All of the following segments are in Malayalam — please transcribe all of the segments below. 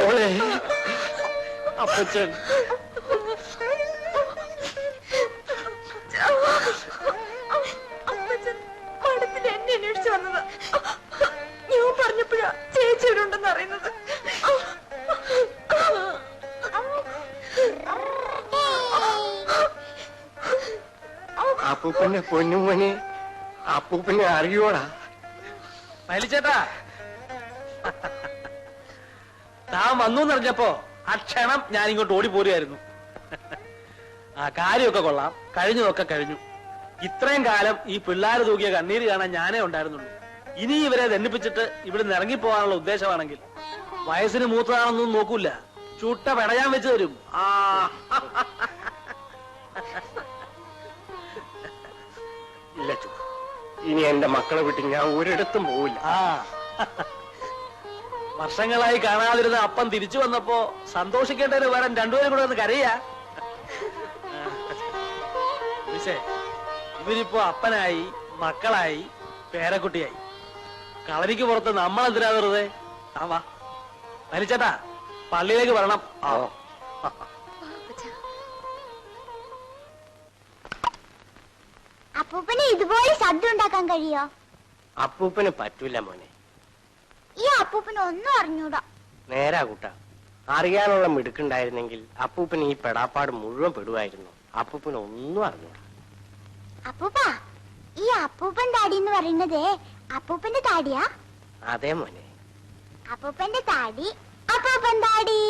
മോളെ അപ്പച്ചൻ അപ്പച്ചൻ മഠത്തിൽ എന്നെ അന്വേഷിച്ചു വന്നത്. ഞാൻ പറഞ്ഞപ്പോഴാ ചേച്ചി ഇവിടെ ഉണ്ടെന്ന് അറിയുന്നത്. അപ്പൂപ്പന്റെ പൊന്നുമോനെ അപ്പൂപ്പനെ അറിയോടാ? മലിച്ചേട്ടാ, താൻ വന്നു എന്നറിഞ്ഞപ്പോ ആ ക്ഷണം ഞാൻ ഇങ്ങോട്ട് ഓടിപ്പോരുമായിരുന്നു. ആ കാര്യമൊക്കെ കൊള്ളാം, കഴിഞ്ഞതൊക്കെ കഴിഞ്ഞു. ഇത്രയും കാലം ഈ പിള്ളേര് തൂക്കിയ കണ്ണീര് കാണാൻ ഞാനേ ഉണ്ടായിരുന്നുള്ളൂ. ഇനി ഇവരെ ദണ്ഡിപ്പിച്ചിട്ട് ഇവിടുന്ന് ഇറങ്ങിപ്പോകാനുള്ള ഉദ്ദേശമാണെങ്കിൽ വയസ്സിന് മൂത്തതാണെന്നൊന്നും നോക്കൂല, ചുട്ട പെടയാൻ വെച്ച് തരും. ആ ഇല്ല ചു, ഇനി എന്റെ മക്കളെ വിട്ട് ഞാൻ ഒരിടത്തും പോവില്ല. വർഷങ്ങളായി കാണാതിരുന്ന അപ്പം തിരിച്ചു വന്നപ്പോ സന്തോഷിക്കേണ്ടതിന് വേറെ രണ്ടുപേരും കൂടെ ഒന്ന് കരയാ. ഇവരിപ്പോ അപ്പനായി, മക്കളായി, പേരക്കുട്ടിയായി. കളരിക്ക് പുറത്ത് നമ്മളെന്തിനാ വെറുതെ? ആ വാ മരിച്ചേട്ടാ, പള്ളിയിലേക്ക് വരണം. അപ്പൂപ്പന് ഇതുപോലെ ശബ്ദം ഉണ്ടാക്കാൻ കഴിയോ? അപ്പൂപ്പന് പറ്റൂല മോനെ. ഈ അപ്പൂപ്പന് ഒന്നും അറിഞ്ഞൂടാ. നേരാ കൂട്ട, അറിയാനുള്ള മിടുക്കുണ്ടായിരുന്നെങ്കിൽ അപ്പൂപ്പന് ഈ പെടാപ്പാട് മുഴുവൻ പെടുവായിരുന്നു. അപ്പൂപ്പന് ഒന്നും അറിഞ്ഞൂടാ. അപ്പൂപ്പ, ഈ അപ്പൂപ്പൻ താടി എന്ന് പറയുന്നത് അപ്പൂപ്പന്റെ താടിയാ? അതെ മോനെ. അപ്പൂപ്പന്റെ താടി, അപ്പൂപ്പൻ താടി.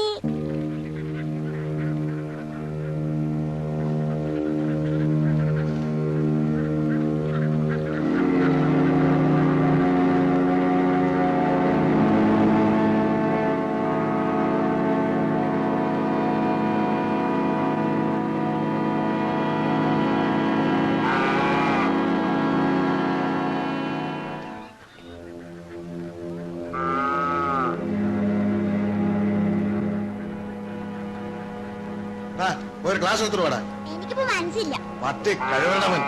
ഒരു ക്ലാസ് എടുത്തു വേടാ. എനിക്കിപ്പോ മനസ്സില്ല. പറ്റി കഴിവണവൻ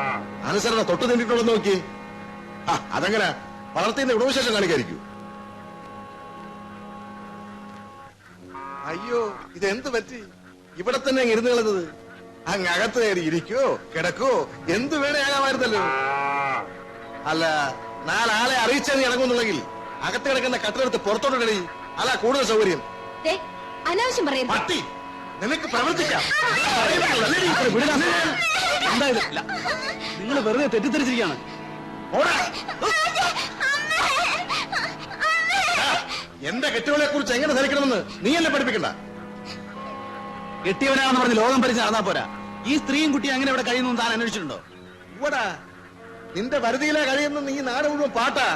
അനുസരണ തൊട്ട് നിന്നിട്ടുള്ളത് നോക്കി. അതെങ്ങനെ വളർത്തിന്റെ ഗുണവിശേഷം കാണിക്കായിരിക്കൂ? അയ്യോ, ഇതെന്ത് പറ്റി? ഇവിടെ തന്നെ അങ്ങ് ഇരുന്ന് കളഞ്ഞത്. അങ്ങ് അകത്ത് കയറി ഇരിക്കോ കിടക്കോ എന്ത് വേണേ ആകാമായിരുന്നല്ലോ. അല്ല, നാലാളെ അറിയിച്ചാൽ നീ ഇറങ്ങുന്നുണ്ടെങ്കിൽ അകത്ത് കിടക്കുന്ന കട്ടിലെടുത്ത് പുറത്തോട്ട് കളി. അല്ല കൂടുതൽ സൗകര്യം. അനാവശ്യം പറയുന്നു. പട്ടി, നിനക്ക് പ്രവർത്തിക്കാം. നിങ്ങൾ വെറുതെ തെറ്റിദ്ധരിച്ചിരിക്കുകയാണ്. എന്റെ കെട്ടിയോളെ കുറിച്ച് എങ്ങനെ ധരിക്കണമെന്ന് നീ എന്നെ പഠിപ്പിക്കണ്ട. കെട്ടിയവനാണെന്ന് പറഞ്ഞ് ലോകം ഭരിച്ച് നടന്നാ പോരാ. ഈ സ്ത്രീയും കുട്ടിയും അങ്ങനെ ഇവിടെ കഴിയുന്നു താൻ അന്വേഷിച്ചിട്ടുണ്ടോ? ഇവിടാ നിന്റെ വരുതിയിലെ കഴിയുന്ന നീ നാട് മുഴുവൻ പാട്ടാ.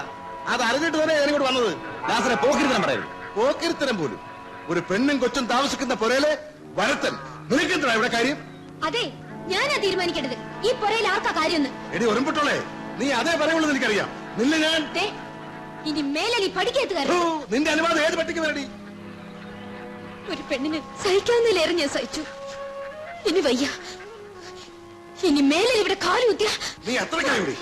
അത് അറിഞ്ഞിട്ട് തന്നെ ഞാനിങ്ങോട്ട് വന്നത്. ദാസരെ പോക്കിരുത്തരം പറയരുത്. പോക്കിരുത്തരം പോലും. ഒരു പെണ്ണും കൊച്ചും താമസിക്കുന്ന പുരയിലെ വരത്തൻ. നിനക്കെന്താ ഇവിടെ കാര്യം? അതെ, ഞാനാ തീരുമാനിക്കേണ്ടത് ഈ പുറയിൽ ആർക്കാ കാര്യമെന്ന്. എടി ഒരുമ്പിട്ടോളെ, നീ അതേ പറയുള്ളൂ. എനിക്കറിയാം. നിന്നെ ഞാൻ ഇനി മേലെ നീ പഠിക്കരുത്. നിന്റെ അനുവാദം ഏത് പട്ടിക്ക് വേണ്ടി? ഒരു പെണ്ണിന് സഹിക്കാവുന്നതിലേറെ ഞാൻ സഹിച്ചു. ഇനി വയ്യ. ഇനി മേലെ ഇവിടെ കാലുകുത്തിയ നീ അത്രക്കായി.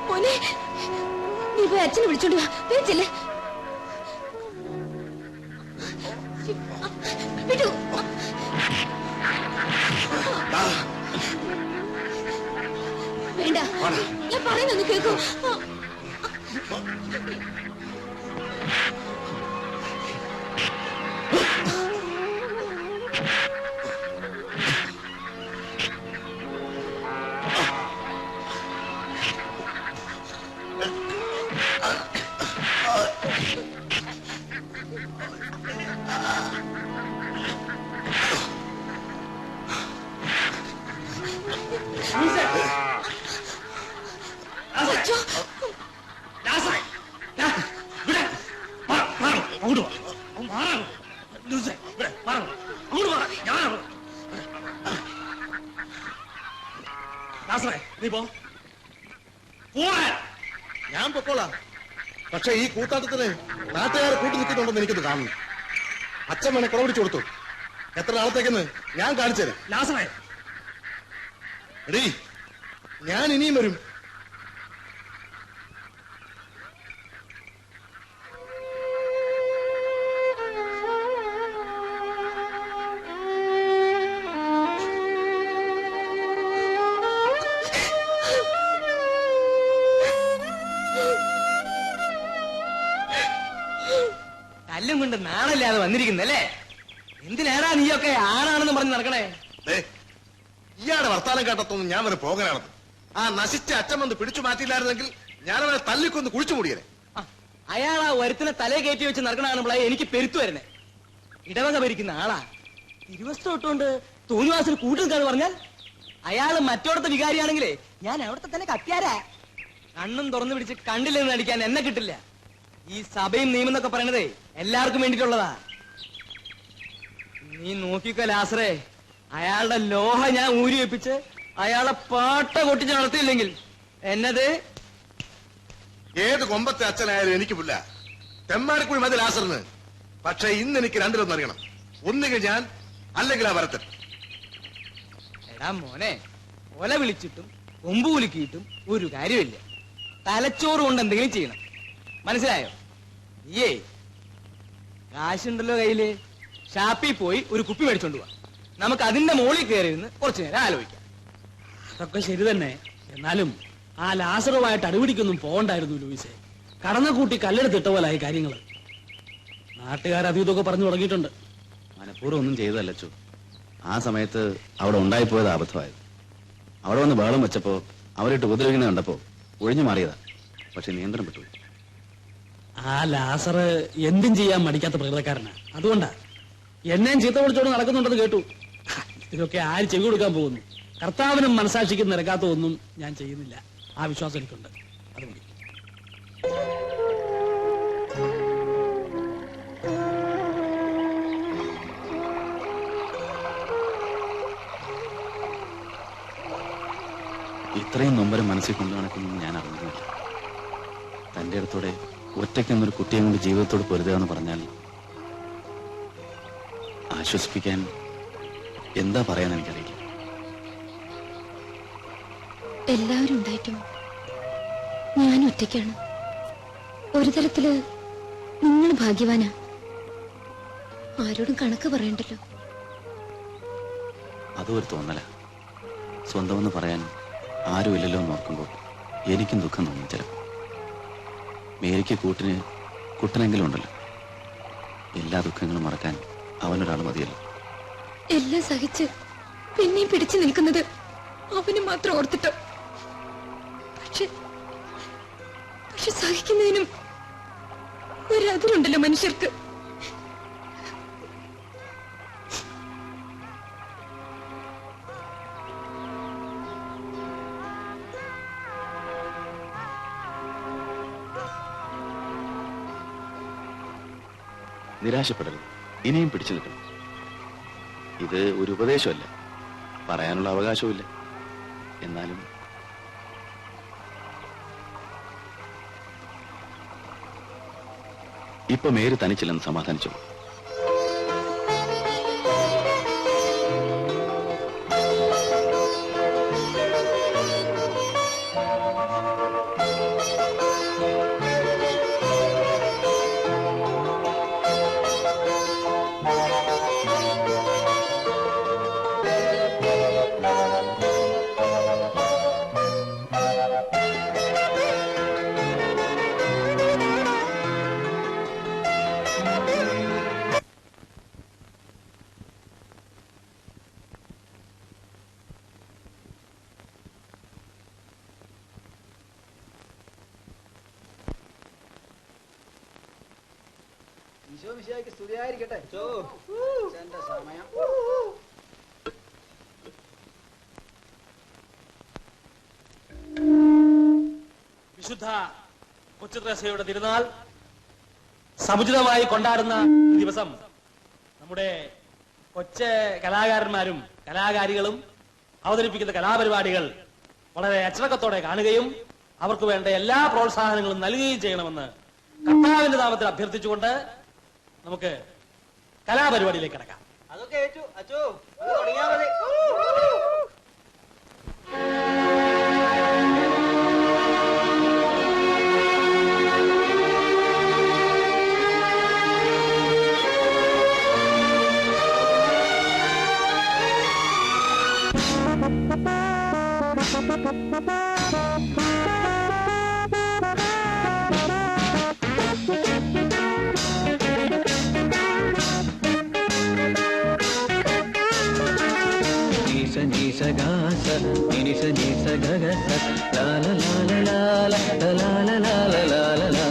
മോനെ, നീ പോയി അച്ഛനെ വിളിച്ചോണ്ട് വാ. വേച്ചല്ലേ വിട്ടു. വേണ്ട, ഞാൻ പറയുന്നൊന്ന് കേൾക്കൂ. ഞാൻ പൊക്കോളാം. പക്ഷെ ഈ കൂത്താട്ടത്തിന് നാട്ടുകാരെ കൂട്ടി നിൽക്കുന്നുണ്ടെന്ന് എനിക്കത് കാണുന്നു. അച്ഛൻ വേണേ കുളപിടിച്ചു കൊടുത്തു. എത്ര നാളത്തേക്കെന്ന് ഞാൻ കാണിച്ചു തരാം. എടീ, ഞാൻ ഇനിയും വരും. കണ്ട് നാണല്ലാതെ വന്നിരിക്കുന്നല്ലേ? എന്തിനാടാ നീയൊക്കെ ആണാണെന്ന് പറഞ്ഞ് നടക്കണേ? ഇയാളുടെ വർത്താനം കേട്ടത്തൊന്നും ഞാൻ വരെ പോകാനാണത്. ആ നശിച്ച അച്ഛൻ വന്ന് പിടിച്ചു മാറ്റിയില്ലായിരുന്നെങ്കിൽ ഞാനവനെ തല്ലിക്കൊന്ന് കുഴിച്ചു മൂടിയനെ. അയാൾ ആ വരുത്തിനെ തലേ കയറ്റി വെച്ച് നടക്കണാണുമ്പോഴേ എനിക്ക് പെരുത്തു വരുന്നേ. ഇടവക ഭരിക്കുന്ന ആളാ. തിരുവസ്ത്രം ഇട്ടുകൊണ്ട് തോന്നിവാസിന് കൂട്ടുനിൽക്കാന്ന് പറഞ്ഞാൽ അയാള് മറ്റോടത്തെ വികാരിയാണെങ്കിലേ ഞാൻ അവിടുത്തെ തന്നെ കത്തിയാരാ. കണ്ണും തുറന്നു പിടിച്ച് കണ്ടില്ലെന്ന് നടിക്കാൻ എന്നെ കിട്ടില്ല. ഈ സഭയും നിയമം എന്നൊക്കെ പറയണതേ എല്ലാവർക്കും വേണ്ടിയിട്ടുള്ളതാ. നീ നോക്കിക്കോ ലാസറേ, അയാളുടെ ലോഹ ഞാൻ ഊരി വെപ്പിച്ച് അയാളെ പാട്ട കൊട്ടിച്ച് നടത്തിയില്ലെങ്കിൽ എന്നത് ഏത് കൊമ്പത്തെ അച്ഛനായാലും എനിക്ക് പുല്ല. തെമ്മാടിക്കുഴി മതി ലാസറിന്. പക്ഷെ ഇന്ന് എനിക്ക് രണ്ടിലൊന്നും അറിയണം. ഒന്നുകിൽ ഞാൻ, അല്ലെങ്കിൽ ആ വരത്തൻ. എടാ മോനെ, ഒല വിളിച്ചിട്ടും കൊമ്പ് കുലുക്കിയിട്ടും ഒരു കാര്യമില്ല. തലച്ചോറ് കൊണ്ട് എന്തെങ്കിലും ചെയ്യണം. മനസ്സിലായോ? ഏ കാശുണ്ടല്ലോ കയ്യില്, ഷാപ്പിൽ പോയി ഒരു കുപ്പി മേടിച്ചോണ്ട് പോവാ. നമുക്ക് അതിന്റെ മുകളിൽ കയറി ഇരുന്ന് കുറച്ചു നേരം ആലോചിക്കാം. അതൊക്കെ ശരി തന്നെ. എന്നാലും ആ ലാസറുമായിട്ട് അടിപിടിക്കൊന്നും പോകണ്ടായിരുന്നു ലൂയിസെ. കടന്ന കൂട്ടി കല്ലെടുത്തിട്ട പോലായി കാര്യങ്ങള്. നാട്ടുകാർ ഇതൊക്കെ പറഞ്ഞു തുടങ്ങിയിട്ടുണ്ട്. മനഃപൂർവ്വം ഒന്നും ചെയ്തതല്ല അച്ചു. ആ സമയത്ത് അവിടെ ഉണ്ടായിപ്പോയത് അബദ്ധമായത്. അവിടെ വന്ന് ബഹളം വെച്ചപ്പോ അവരിട്ട് ഉപദ്രവിക്കുന്നത് കണ്ടപ്പോ ഒഴിഞ്ഞു മാറിയതാ. പക്ഷെ നിയന്ത്രണം വിട്ടു. ആ ലാസറ് എന്തും ചെയ്യാൻ മടിക്കാത്ത പ്രകൃതക്കാരനാ. അതുകൊണ്ടാ എന്നെയും ചീത്ത വിളിച്ചോണ്ട് നടക്കുന്നുണ്ടെന്ന് കേട്ടു. ഇതൊക്കെ ആര് ചെവി കൊടുക്കാൻ പോകുന്നു? കർത്താവിനും മനസാക്ഷിക്കും നിരക്കാത്തതൊന്നും ഞാൻ ചെയ്യുന്നില്ല. ആ വിശ്വാസം എനിക്കുണ്ട്. അതുകൊണ്ട് ഇത്രയും നൊമ്പരം മനസ്സിൽ കൊണ്ടു നടക്കുന്നു ഞാൻ അറിഞ്ഞില്ല. തന്റെ അടുത്തോടെ ഒറ്റയ്ക്കെന്നൊരു കുട്ടിയെ കൊണ്ട് ജീവിതത്തോട് പൊരുതുക എന്ന് പറഞ്ഞാൽ ആശ്വസിപ്പിക്കാൻ എന്താ പറയാൻ എനിക്കറിയില്ല. എല്ലാവരും ഉണ്ടായിട്ടും ഞാൻ ഒറ്റയ്ക്കാണ്. ഒരു തരത്തില് നിങ്ങൾ ഭാഗ്യവാനാ. ആരോടും കണക്ക് പറയണ്ടല്ലോ. അതും ഒരു തോന്നല. സ്വന്തമെന്ന് പറയാൻ ആരുമില്ലല്ലോ എന്ന് ഓർക്കുമ്പോൾ എനിക്കും ദുഃഖം തോന്നും ചിലപ്പോൾ. മേരിക്ക് കൂട്ടിന് കുട്ടനെങ്കിലും ഉണ്ടല്ലോ. എല്ലാ ദുഃഖങ്ങളും മറക്കാൻ അവനൊരാൾ മതിയല്ലോ. എല്ലാം സഹിച്ച് പിന്നെയും പിടിച്ചു നിൽക്കുന്നത് അവന് മാത്രം ഓർത്തിട്ടോ. പക്ഷെ സഹിക്കുന്നതിനും ഒരതിരുണ്ടല്ലോ മനുഷ്യർക്ക്. നിരാശപ്പെടരുത്. ഇനിയും പിടിച്ചു നിൽക്കണം. ഇത് ഒരു ഉപദേശമല്ല, പറയാനുള്ള അവകാശവുമില്ല. എന്നാലും ഇപ്പൊ മേരി തനിച്ചില്ലെന്ന് സമാധാനിച്ചു. വിശുദ്ധ കൊച്ചുത്രേസ്യയുടെ തിരുനാൾ സമുചിതമായി കൊണ്ടാടുന്ന ദിവസം നമ്മുടെ കൊച്ചു കലാകാരന്മാരും കലാകാരികളും അവതരിപ്പിക്കുന്ന കലാപരിപാടികൾ വളരെ അച്ചടക്കത്തോടെ കാണുകയും അവർക്ക് വേണ്ട എല്ലാ പ്രോത്സാഹനങ്ങളും നൽകുകയും ചെയ്യണമെന്ന് കർത്താവിന്റെ നാമത്തിൽ അഭ്യർത്ഥിച്ചുകൊണ്ട് നമുക്ക് കലാപരിപാടിയിലേക്ക് കിടക്കാം. അതൊക്കെ ഏറ്റു അച്ചോ, അത് തുടങ്ങിയാ മതി. ഗഗ ലാല ലാല ലാല ലാല ലാല ലാല ലാ.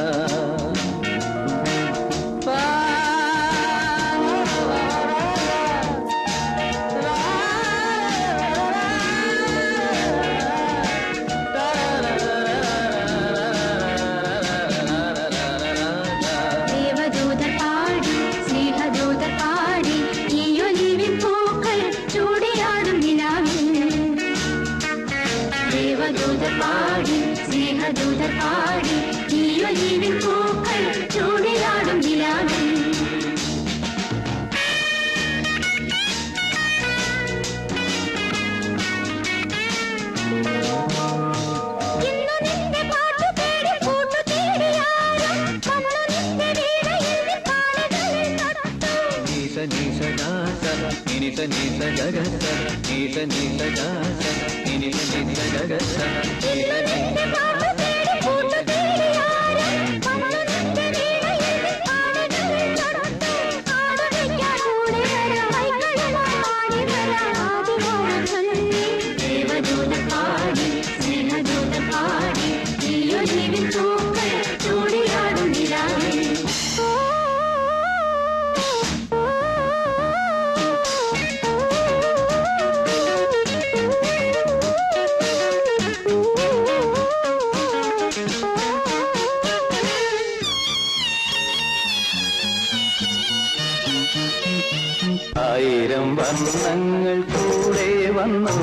ആയിരം വർണ്ണങ്ങൾ കൂടെ വന്നു,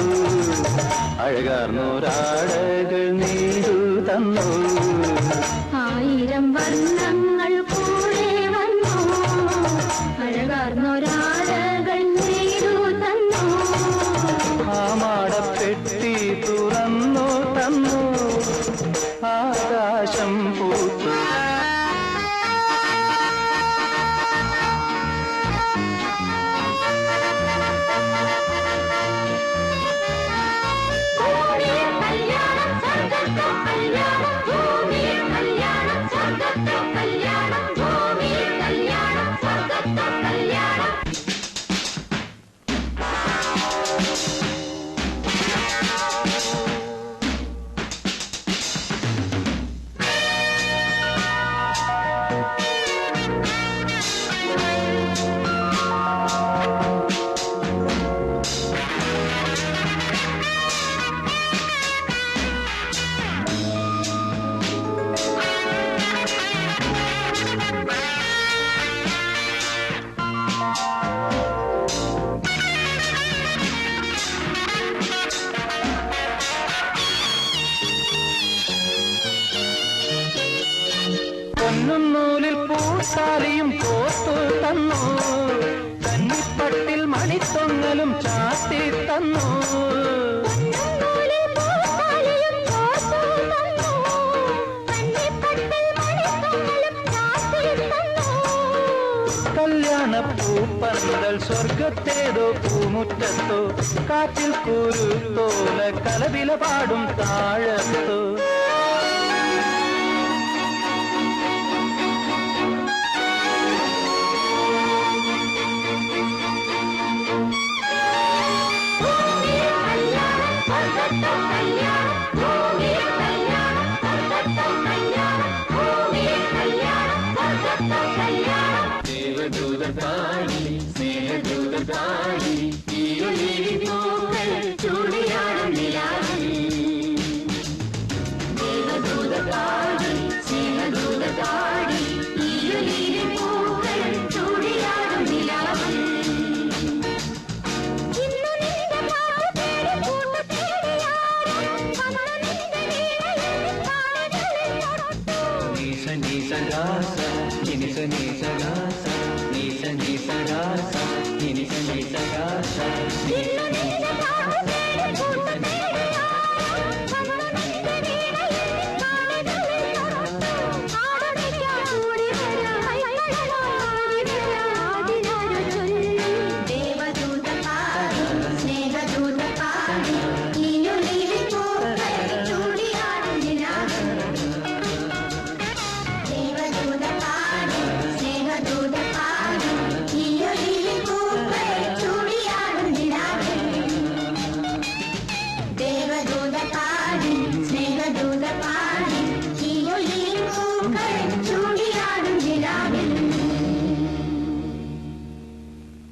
അഴകാർന്നൊരാടകൾ നീണ്ടു തന്നു. ആയിരം വർണ്ണങ്ങൾ കൂടെ വന്നു, അഴകാർന്നൊരാടകൾ നീണ്ടു തന്നു. ആ മാടപ്പെട്ടി തുറന്നു തന്നു, ആകാശം പൂത്തു. പൊന്നുന്നൂലിൽ പൂസാലിയും കോർത്തു തന്നു, കന്നിപ്പട്ടിൽ മണിത്തൊങ്ങലും ചാത്തി തന്നു. കല്യാണപ്പൂപ്പന്തൽ സ്വർഗത്തേതോ പൂമുറ്റത്തോ, കാറ്റിൽ കുരുത്തോല കലവില പാടും താഴത്തോ.